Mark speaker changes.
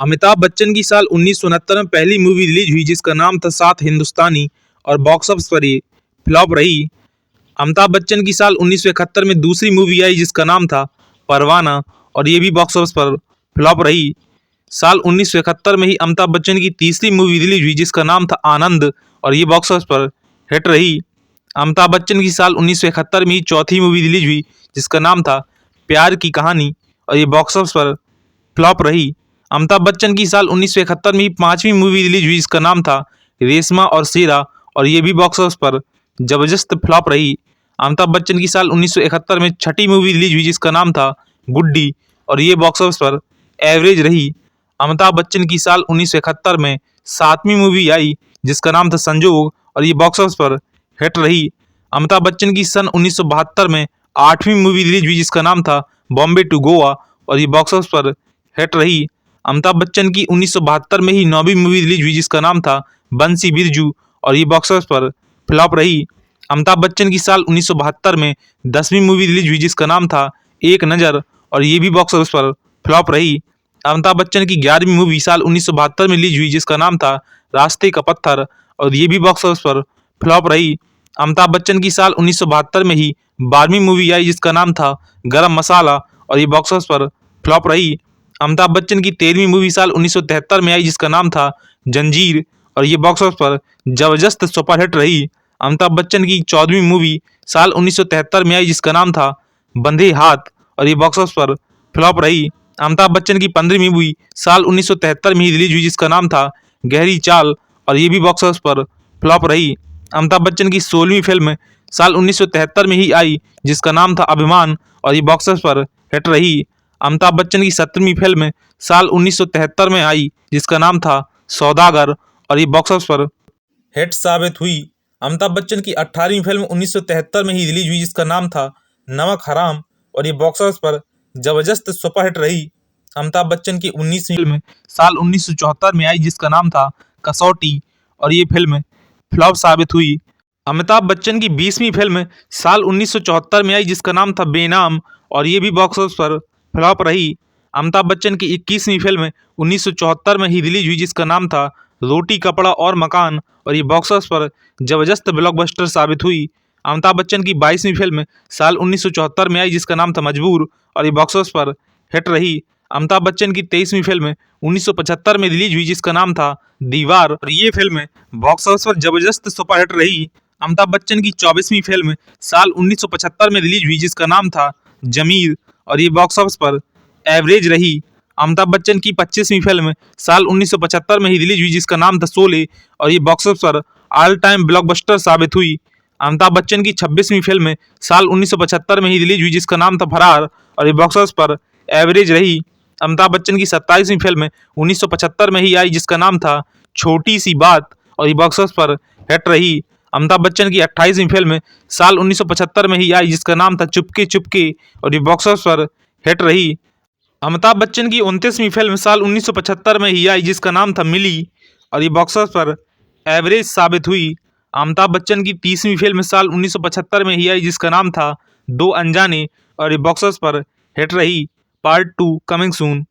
Speaker 1: अमिताभ बच्चन की साल 1969 में पहली मूवी रिलीज हुई जिसका नाम था सात हिंदुस्तानी और बॉक्स ऑफिस पर ये फ्लॉप रही। अमिताभ बच्चन की साल 1971 में दूसरी मूवी आई जिसका नाम था परवाना और ये भी बॉक्स ऑफिस पर फ्लॉप रही। साल 1971 में ही अमिताभ बच्चन की तीसरी मूवी रिलीज हुई जिसका नाम था आनंद और ये बॉक्स ऑफिस पर हिट रही। अमिताभ बच्चन की साल 1971 में ही चौथी मूवी रिलीज हुई जिसका नाम था प्यार की कहानी और ये बॉक्स ऑफिस पर फ्लॉप रही। अमिताभ बच्चन की साल 1971 में ही पांचवी मूवी रिलीज हुई जिसका नाम था रेशमा और शेरा और ये भी बॉक्स ऑफिस पर जबरदस्त फ्लॉप रही। अमिताभ बच्चन की साल 1971 में छठी मूवी रिलीज हुई जिसका नाम था गुड्डी और ये बॉक्स ऑफिस पर एवरेज रही। अमिताभ बच्चन की साल 1971 में सातवीं मूवी आई जिसका नाम था संजोग और ये बॉक्स ऑफिस पर हिट रही। अमिताभ बच्चन की सन 1972 में आठवीं मूवी रिलीज हुई जिसका नाम था बॉम्बे टू गोवा और ये बॉक्स ऑफिस पर हिट रही। अमिताभ बच्चन की 1972 में ही नौवीं मूवी रिलीज हुई जिसका नाम था बंसी बिरजू और ये बॉक्स ऑफिस पर फ्लॉप रही। अमिताभ बच्चन की साल 1972 में 10वीं मूवी रिलीज हुई जिसका नाम था एक नज़र और ये भी बॉक्स ऑफिस पर फ्लॉप रही। अमिताभ बच्चन की 11वीं मूवी साल 1972 में रिलीज हुई जिसका नाम था रास्ते का पत्थर और ये भी बॉक्स ऑफिस पर फ्लॉप रही। अमिताभ बच्चन की साल 1972 में ही 12वीं मूवी आई जिसका नाम था गरम मसाला और ये बॉक्स ऑफिस पर फ्लॉप रही। अमिताभ बच्चन की 13वीं मूवी साल 1973 में आई जिसका नाम था जंजीर और ये बॉक्स ऑफिस पर जबरदस्त सुपरहिट रही। अमिताभ बच्चन की 14वीं मूवी साल 1973 में आई जिसका नाम था बंधे हाथ और ये बॉक्स ऑफिस पर फ्लॉप रही। अमिताभ बच्चन की 15वीं मूवी साल 1973 में ही रिलीज हुई जिसका नाम था गहरी चाल और ये भी बॉक्स ऑफिस पर फ्लॉप रही। अमिताभ बच्चन की 16वीं फिल्म साल 1973 में ही आई जिसका नाम था अभिमान और ये बॉक्स ऑफिस पर हिट रही। अमिताभ बच्चन की 17वीं फिल्म साल 1973 में आई जिसका नाम था सौदागर और ये बॉक्स ऑफिस पर हिट साबित हुई। अमिताभ बच्चन की 18वीं फिल्म 1973 में ही रिलीज हुई जिसका नाम था नमक हराम और ये बॉक्स ऑफिस पर जबरदस्त सुपरहिट रही। अमिताभ बच्चन की 19वीं फिल्म साल 1974 में आई जिसका नाम था कसौटी और ये फिल्म फ्लॉप साबित हुई। अमिताभ बच्चन की 20वीं फिल्म साल 1974 में आई जिसका नाम था बेनाम और ये भी बॉक्स ऑफिस पर फ्लॉप रही। अमिताभ बच्चन की 21वीं फिल्म 1974 में ही रिलीज हुई जिसका नाम था रोटी कपड़ा और मकान और ये बॉक्स ऑफिस पर जबरदस्त ब्लॉकबस्टर साबित हुई। अमिताभ बच्चन की 22वीं फिल्म साल 1974 में आई जिसका नाम था मजबूर और ये बॉक्स ऑफिस पर हिट रही। अमिताभ बच्चन की 23वीं फिल्म 1975 में रिलीज हुई जिसका नाम था दीवार और ये फिल्म बॉक्स ऑफिस पर जबरदस्त सुपरहिट रही। अमिताभ बच्चन की 24वीं फिल्म साल 1975 में रिलीज हुई जिसका नाम था जमीर और ये बॉक्स ऑफिस पर एवरेज रही। अमिताभ बच्चन की 25वीं फिल्म साल 1975 में ही रिलीज हुई जिसका नाम था शोले और ये बॉक्स ऑफिस पर ऑल टाइम ब्लॉकबस्टर साबित हुई। अमिताभ बच्चन की 26वीं फिल्म साल 1975 में ही रिलीज हुई जिसका नाम था फरार और ये बॉक्स ऑफिस पर एवरेज रही। अमिताभ बच्चन की 27वीं फिल्म 1975 में ही आई जिसका नाम था छोटी सी बात और ये बॉक्स ऑफिस पर हिट रही। अमिताभ बच्चन की 28वीं फिल्म साल 1975 में ही आई जिसका नाम था चुपके चुपके और ये बॉक्स ऑफिस पर हिट रही। अमिताभ बच्चन की 29वीं फिल्म साल 1975 में ही आई जिसका नाम था मिली और ये बॉक्स ऑफिस पर एवरेज साबित हुई। अमिताभ बच्चन की 30वीं फिल्म साल 1975 में ही आई जिसका नाम था दो अनजाने और ये बॉक्स ऑफिस पर हिट रही। Part 2 coming soon.